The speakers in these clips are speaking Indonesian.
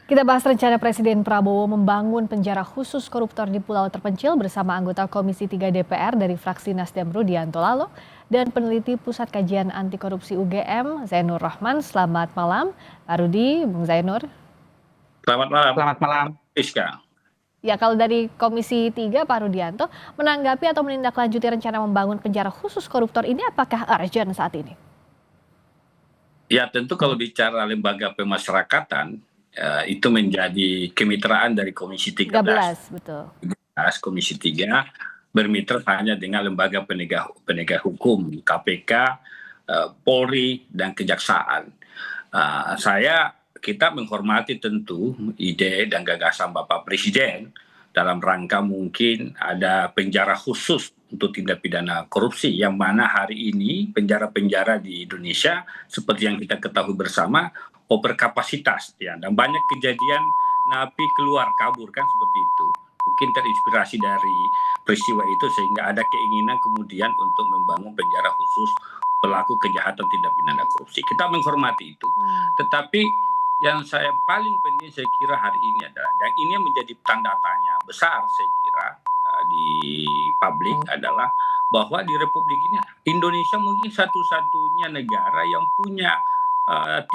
Kita bahas rencana Presiden Prabowo membangun penjara khusus koruptor di pulau terpencil bersama anggota Komisi 3 DPR dari fraksi Nasdem Rudianto Lalo dan peneliti Pusat Kajian Anti Korupsi UGM Zainur Rahman. Selamat malam, Pak Rudi, Bung Zainur. Selamat malam. Selamat malam. Iska. Ya, kalau dari Komisi 3 Pak Rudianto menanggapi atau menindaklanjuti rencana membangun penjara khusus koruptor ini, apakah urgent saat ini? Ya, tentu kalau bicara lembaga pemasyarakatan itu menjadi kemitraan dari Komisi 13. 13, betul. Komisi 3 bermitra hanya dengan lembaga penegak hukum, KPK, Polri, dan Kejaksaan. Kita menghormati tentu ide dan gagasan Bapak Presiden dalam rangka mungkin ada penjara khusus untuk tindak pidana korupsi, yang mana hari ini penjara-penjara di Indonesia seperti yang kita ketahui bersama overkapasitas ya, dan banyak kejadian napi keluar kabur kan seperti itu. Mungkin terinspirasi dari peristiwa itu sehingga ada keinginan kemudian untuk membangun penjara khusus pelaku kejahatan tindak pidana korupsi. Kita menghormati itu. Tetapi yang saya paling penting saya kira hari ini adalah, dan ini menjadi tanda tanya besar saya kira di publik, adalah bahwa di Republik ini Indonesia mungkin satu-satunya negara yang punya 3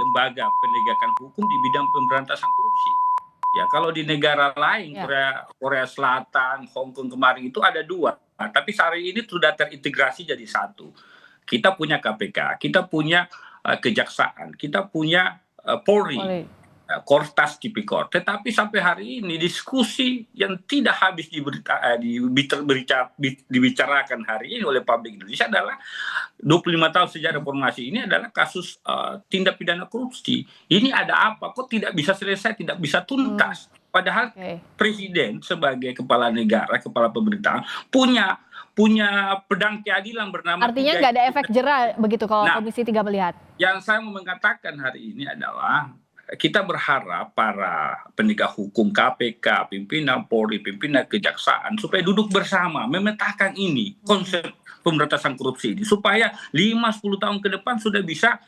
lembaga penegakan hukum di bidang pemberantasan korupsi. Ya, kalau di negara lain, Korea Selatan, Hong Kong kemarin itu ada 2, tapi hari ini sudah terintegrasi jadi 1. Kita punya KPK, kita punya Kejaksaan, kita punya Polri, Kortas, Tipikor. Tetapi sampai hari ini diskusi yang tidak habis dibicarakan hari ini oleh publik Indonesia adalah 25 tahun sejak reformasi ini adalah kasus tindak pidana korupsi. Ini ada apa? Kok tidak bisa selesai, tidak bisa tuntas? Padahal Presiden sebagai kepala negara, kepala pemerintahan punya pedang keadilan bernama. Artinya nggak ada efek jera begitu kalau Komisi 3 melihat? Yang saya mau mengatakan hari ini adalah kita berharap para penegak hukum, KPK, pimpinan Polri, pimpinan Kejaksaan supaya duduk bersama memetakan ini konsep pemberantasan korupsi ini supaya 5-10 tahun ke depan sudah bisa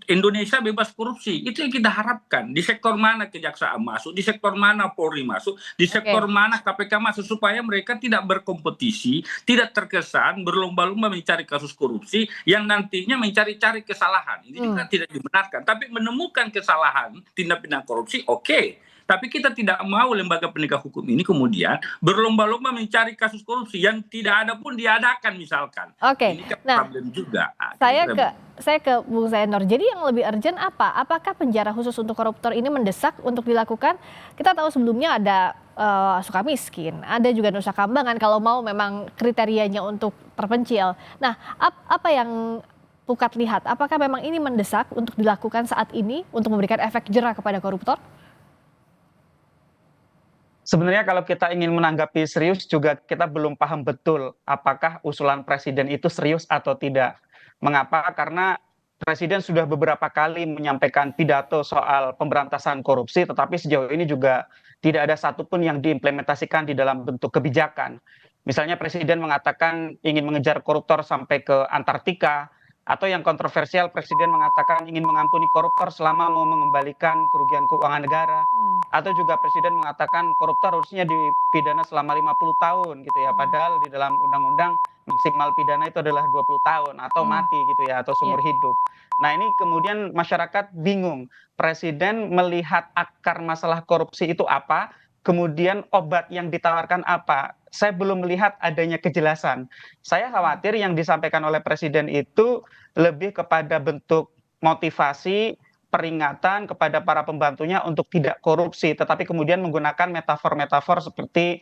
Indonesia bebas korupsi. Itu yang kita harapkan. Di sektor mana Kejaksaan masuk, di sektor mana Polri masuk, di sektor mana KPK masuk, supaya mereka tidak berkompetisi, tidak terkesan berlomba-lomba mencari kasus korupsi yang nantinya mencari-cari kesalahan. Ini juga tidak dibenarkan. Tapi menemukan kesalahan tindak pidana korupsi, oke. Tapi kita tidak mau lembaga penegak hukum ini kemudian berlomba-lomba mencari kasus korupsi yang tidak ada pun diadakan misalkan. Ini kan problem juga. Saya ke Bung Zainur. Jadi yang lebih urgent apa? Apakah penjara khusus untuk koruptor ini mendesak untuk dilakukan? Kita tahu sebelumnya ada Sukamiskin, ada juga Nusa Kambangan kalau mau memang kriterianya untuk terpencil. Nah, apa yang Pukat lihat? Apakah memang ini mendesak untuk dilakukan saat ini untuk memberikan efek jera kepada koruptor? Sebenarnya kalau kita ingin menanggapi serius juga kita belum paham betul apakah usulan Presiden itu serius atau tidak. Mengapa? Karena Presiden sudah beberapa kali menyampaikan pidato soal pemberantasan korupsi, tetapi sejauh ini juga tidak ada satupun yang diimplementasikan di dalam bentuk kebijakan. Misalnya Presiden mengatakan ingin mengejar koruptor sampai ke Antartika, atau yang kontroversial Presiden mengatakan ingin mengampuni koruptor selama mau mengembalikan kerugian keuangan negara, atau juga Presiden mengatakan koruptor harusnya dipidana selama 50 tahun gitu ya, padahal di dalam undang-undang maksimal pidana itu adalah 20 tahun atau mati gitu ya, atau seumur hidup. Nah, ini kemudian masyarakat bingung, Presiden melihat akar masalah korupsi itu apa, kemudian obat yang ditawarkan apa. Saya belum melihat adanya kejelasan. Saya khawatir yang disampaikan oleh Presiden itu lebih kepada bentuk motivasi, peringatan kepada para pembantunya untuk tidak korupsi, tetapi kemudian menggunakan metafor-metafor seperti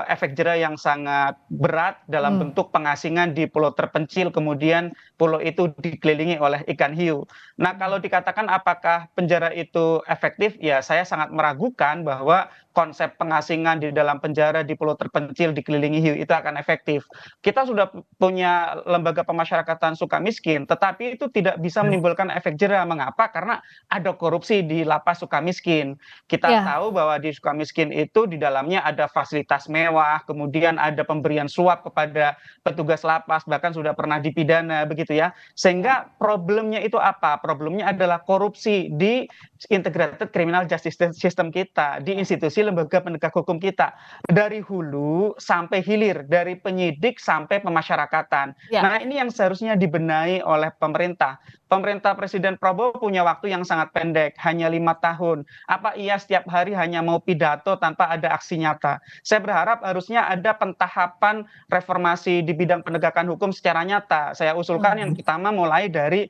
efek jera yang sangat berat dalam bentuk pengasingan di pulau terpencil, kemudian pulau itu dikelilingi oleh ikan hiu. Nah, kalau dikatakan apakah penjara itu efektif, ya saya sangat meragukan bahwa konsep pengasingan di dalam penjara di pulau terpencil dikelilingi hiu itu akan efektif. Kita sudah punya lembaga pemasyarakatan Sukamiskin, tetapi itu tidak bisa menimbulkan efek jera. Mengapa? Karena ada korupsi di lapas Sukamiskin. Kita Ya, tahu bahwa di Sukamiskin itu di dalamnya ada fasilitas mewah, kemudian ada pemberian suap kepada petugas lapas, bahkan sudah pernah dipidana begitu ya. Sehingga problemnya itu apa? Problemnya adalah korupsi di integrated criminal justice system kita, di institusi lembaga penegak hukum kita, dari hulu sampai hilir, dari penyidik sampai pemasyarakatan. ya. Nah, ini yang seharusnya dibenahi oleh pemerintah. Pemerintah Presiden Prabowo punya waktu yang sangat pendek, hanya 5 tahun. Apa iya setiap hari hanya mau pidato tanpa ada aksi nyata? Saya berharap harusnya ada pentahapan reformasi di bidang penegakan hukum secara nyata. Saya usulkan yang pertama mulai dari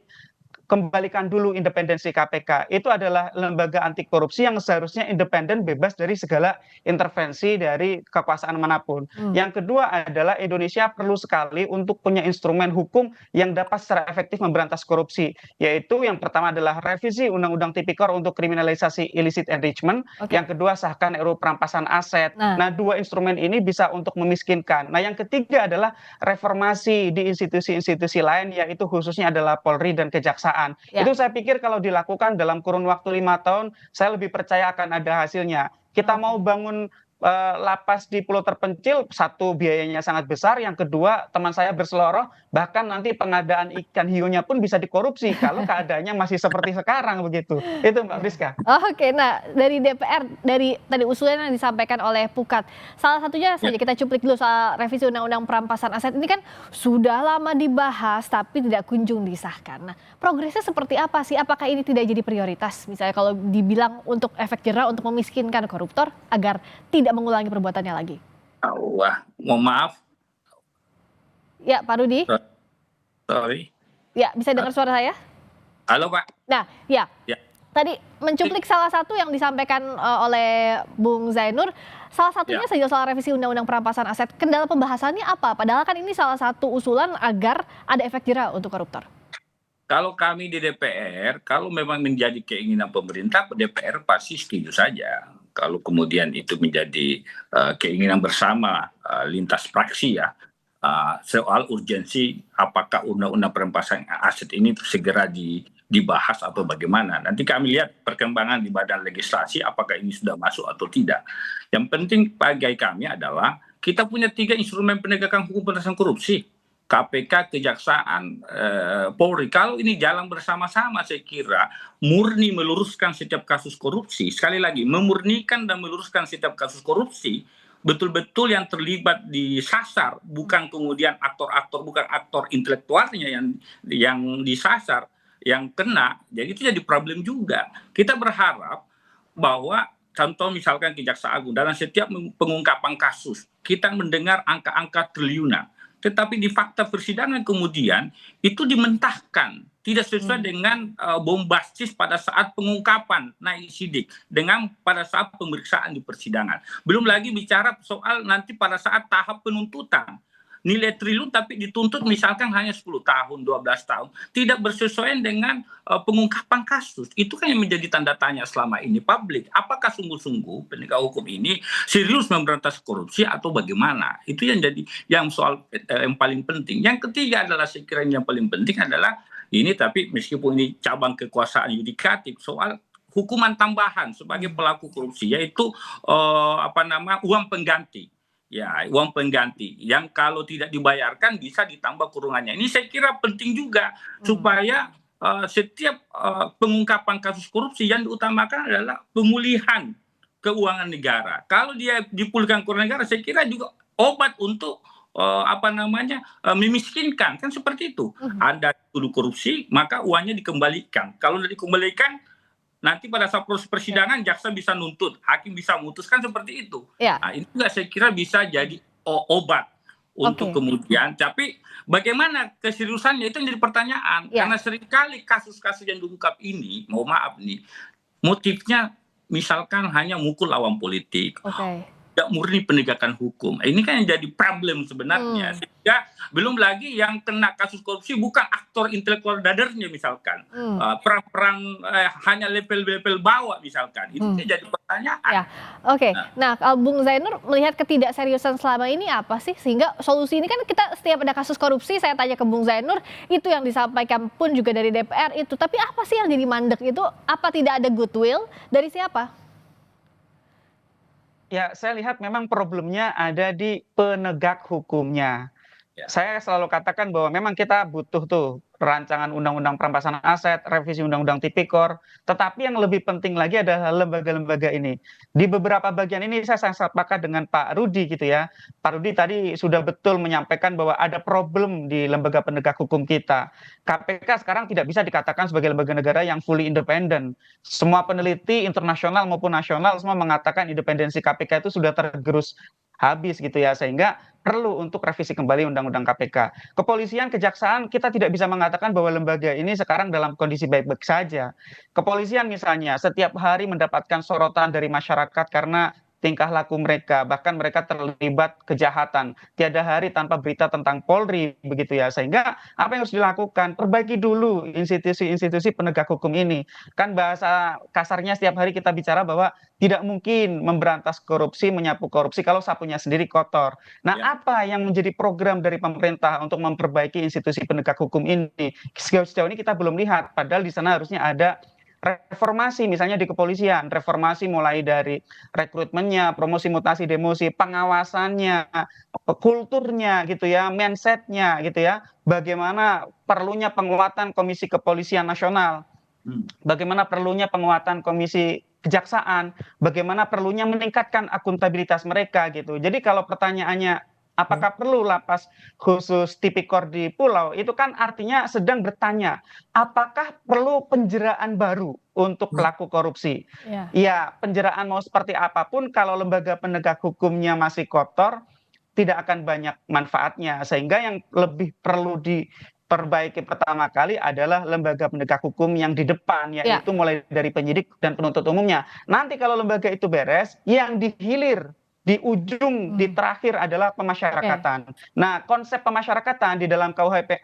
kembalikan dulu independensi KPK. Itu adalah lembaga anti korupsi yang seharusnya independen, bebas dari segala intervensi dari kekuasaan manapun. Yang kedua adalah Indonesia perlu sekali untuk punya instrumen hukum yang dapat secara efektif memberantas korupsi, yaitu yang pertama adalah revisi Undang-Undang Tipikor untuk kriminalisasi illicit enrichment, Oke. yang kedua sahkan RUU perampasan aset. Nah. Nah, dua instrumen ini bisa untuk memiskinkan. Nah, yang ketiga adalah reformasi di institusi-institusi lain, yaitu khususnya adalah Polri dan Kejaksaan. Ya. Itu saya pikir kalau dilakukan dalam kurun waktu 5 tahun, saya lebih percaya akan ada hasilnya. Kita mau bangun lapas di pulau terpencil, satu biayanya sangat besar, yang kedua teman saya berseloroh, bahkan nanti pengadaan ikan hiunya pun bisa dikorupsi kalau keadaannya masih seperti sekarang begitu. Itu Mbak Friska. Oke, nah dari DPR, dari tadi usulan yang disampaikan oleh Pukat, salah satunya saja kita cuplik dulu soal revisi Undang-Undang Perampasan Aset ini kan sudah lama dibahas tapi tidak kunjung disahkan. Nah, progresnya seperti apa sih? Apakah ini tidak jadi prioritas? Misalnya kalau dibilang untuk efek jera untuk memiskinkan koruptor agar tidak mengulangi perbuatannya lagi. Wah, mohon maaf. Ya, Pak Rudi. Sorry. Ya, bisa dengar suara saya? Halo, Pak. Nah, ya. Ya. Tadi mencuplik salah satu yang disampaikan oleh Bung Zainur, salah satunya saja soal revisi Undang-Undang Perampasan Aset. Kendala pembahasannya apa? Padahal kan ini salah satu usulan agar ada efek jera untuk koruptor. Kalau kami di DPR, kalau memang menjadi keinginan pemerintah, DPR pasti setuju saja. Kalau kemudian itu menjadi keinginan bersama lintas fraksi ya, soal urgensi apakah undang-undang perampasan aset ini segera dibahas atau bagaimana. Nanti kami lihat perkembangan di badan legislasi apakah ini sudah masuk atau tidak. Yang penting bagi kami adalah kita punya 3 instrumen penegakan hukum pemberantasan korupsi. KPK, Kejaksaan, Polri. Kalau ini jalan bersama-sama saya kira murni meluruskan setiap kasus korupsi. Sekali lagi, memurnikan dan meluruskan setiap kasus korupsi, betul-betul yang terlibat disasar, bukan kemudian aktor-aktor, bukan aktor intelektualnya yang disasar, yang kena. Jadi itu jadi problem juga. Kita berharap bahwa contoh misalkan Kejaksaan Agung, dalam setiap pengungkapan kasus, kita mendengar angka-angka triliunan. Tetapi di fakta persidangan kemudian itu dimentahkan, tidak sesuai dengan bombastis pada saat pengungkapan naik sidik dengan pada saat pemeriksaan di persidangan. Belum lagi bicara soal nanti pada saat tahap penuntutan. Nilai triliun tapi dituntut misalkan hanya 10 tahun, 12 tahun. Tidak bersesuaian dengan pengungkapan kasus. Itu kan yang menjadi tanda tanya selama ini publik. Apakah sungguh-sungguh penegak hukum ini serius memberantas korupsi atau bagaimana? Itu yang jadi yang soal yang paling penting. Yang ketiga adalah saya kira yang paling penting adalah ini, tapi meskipun ini cabang kekuasaan yudikatif, soal hukuman tambahan sebagai pelaku korupsi, yaitu uang pengganti. Ya, uang pengganti yang kalau tidak dibayarkan bisa ditambah kurungannya. Ini saya kira penting juga supaya setiap pengungkapan kasus korupsi yang diutamakan adalah pemulihan keuangan negara. Kalau dia dipulihkan keuangan negara, saya kira juga obat untuk memiskinkan, kan seperti itu. Ada tuduh korupsi, maka uangnya dikembalikan. Kalau tidak dikembalikan, nanti pada saat proses persidangan jaksa bisa nuntut, hakim bisa memutuskan seperti itu. Ya. Nah, itu juga saya kira bisa jadi obat untuk kemudian. Tapi bagaimana keseriusannya itu jadi pertanyaan. Karena seringkali kasus-kasus yang diungkap ini, mohon maaf nih, motifnya misalkan hanya mukul lawan politik. Tidak murni penegakan hukum. Ini kan yang jadi problem sebenarnya. Ya, belum lagi yang kena kasus korupsi bukan aktor intelektual dadernya misalkan. Perang-perang hanya level-level bawah misalkan. Itu jadi pertanyaan. Ya, oke. Nah, Nah, kalau Bung Zainur melihat ketidakseriusan selama ini apa sih? Sehingga solusi ini kan kita setiap ada kasus korupsi, saya tanya ke Bung Zainur, itu yang disampaikan pun juga dari DPR itu. Tapi apa sih yang jadi mandek itu? Apa tidak ada goodwill dari siapa? Ya, saya lihat memang problemnya ada di penegak hukumnya. ya. Saya selalu katakan bahwa memang kita butuh tuh rancangan undang-undang perampasan aset, revisi undang-undang tipikor, tetapi yang lebih penting lagi adalah lembaga-lembaga ini. Di beberapa bagian ini saya sangat sepakat dengan Pak Rudi gitu ya. Pak Rudi tadi sudah betul menyampaikan bahwa ada problem di lembaga penegak hukum kita. KPK sekarang tidak bisa dikatakan sebagai lembaga negara yang fully independen. Semua peneliti internasional maupun nasional semua mengatakan independensi KPK itu sudah tergerus habis gitu ya, sehingga perlu untuk revisi kembali undang-undang KPK. Kepolisian, kejaksaan kita tidak bisa mengatakan bahwa lembaga ini sekarang dalam kondisi baik-baik saja. Kepolisian misalnya setiap hari mendapatkan sorotan dari masyarakat karena tingkah laku mereka, bahkan mereka terlibat kejahatan. Tiada hari tanpa berita tentang Polri begitu ya. Sehingga apa yang harus dilakukan? Perbaiki dulu institusi-institusi penegak hukum ini. Kan bahasa kasarnya setiap hari kita bicara bahwa tidak mungkin memberantas korupsi, menyapu korupsi kalau sapunya sendiri kotor. Nah, Ya. apa yang menjadi program dari pemerintah untuk memperbaiki institusi penegak hukum ini? Sejauh ini kita belum lihat, padahal di sana harusnya ada reformasi misalnya di kepolisian, reformasi mulai dari rekrutmennya, promosi mutasi demosi, pengawasannya, kulturnya gitu ya, mindsetnya gitu ya, bagaimana perlunya penguatan Komisi Kepolisian Nasional, bagaimana perlunya penguatan Komisi Kejaksaan, bagaimana perlunya meningkatkan akuntabilitas mereka gitu. Jadi kalau pertanyaannya apakah perlu lapas khusus tipikor di pulau, itu kan artinya sedang bertanya, apakah perlu penjeraan baru untuk pelaku korupsi? Ya. Ya, penjeraan mau seperti apapun kalau lembaga penegak hukumnya masih kotor, tidak akan banyak manfaatnya. Sehingga yang lebih perlu diperbaiki pertama kali adalah lembaga penegak hukum yang di depan, Ya. yaitu mulai dari penyidik dan penuntut umumnya. Nanti kalau lembaga itu beres, yang di hilir, di ujung, di terakhir adalah pemasyarakatan. Nah, konsep pemasyarakatan di dalam KUHP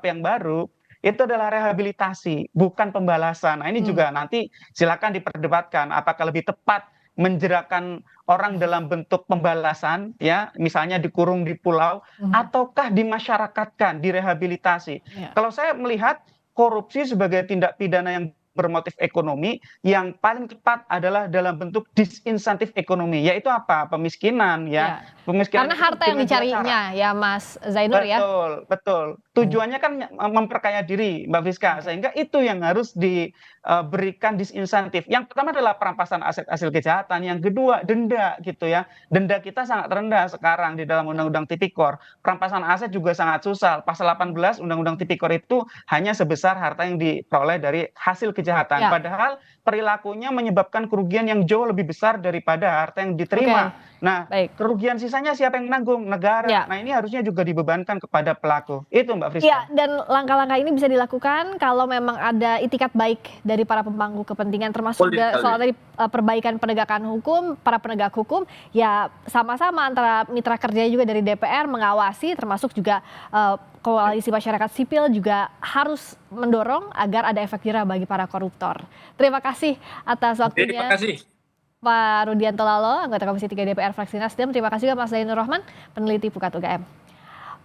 yang baru itu adalah rehabilitasi, bukan pembalasan. Nah, ini juga nanti silakan diperdebatkan apakah lebih tepat menjerakan orang dalam bentuk pembalasan ya, misalnya dikurung di pulau, ataukah dimasyarakatkan, direhabilitasi. Ya. Kalau saya melihat korupsi sebagai tindak pidana yang bermotif ekonomi, yang paling tepat adalah dalam bentuk disinsentif ekonomi, yaitu apa? Pemiskinan ya. Ya. Pemiskinan Karena itu harta yang dengan dua cara. dicarinya ya Mas Zainur ya. Betul, betul. Tujuannya kan memperkaya diri, Mbak Friska, sehingga itu yang harus diberikan disinsentif. Yang pertama adalah perampasan aset hasil kejahatan, yang kedua denda gitu ya. Denda kita sangat rendah sekarang di dalam Undang-Undang Tipikor. Perampasan aset juga sangat susah. Pasal 18 Undang-Undang Tipikor itu hanya sebesar harta yang diperoleh dari hasil kejahatan. Ya. Padahal perilakunya menyebabkan kerugian yang jauh lebih besar daripada harta yang diterima. Nah, Baik. kerugian sisanya siapa yang menanggung? Negara. Ya. Nah, ini harusnya juga dibebankan kepada pelaku. Itu Mbak Friska. Iya, dan langkah-langkah ini bisa dilakukan kalau memang ada itikat baik dari para pemangku kepentingan, termasuk juga soal tadi perbaikan penegakan hukum, para penegak hukum, ya sama-sama antara mitra kerja juga dari DPR mengawasi, termasuk juga koalisi masyarakat sipil juga harus mendorong agar ada efek jerah bagi para koruptor. Terima kasih atas waktunya. Terima kasih. Pak Rudianto Lalo, anggota Komisi 3 DPR fraksi Nasdem. Terima kasih juga Mas Zainur Rahman, peneliti Pukat UGM.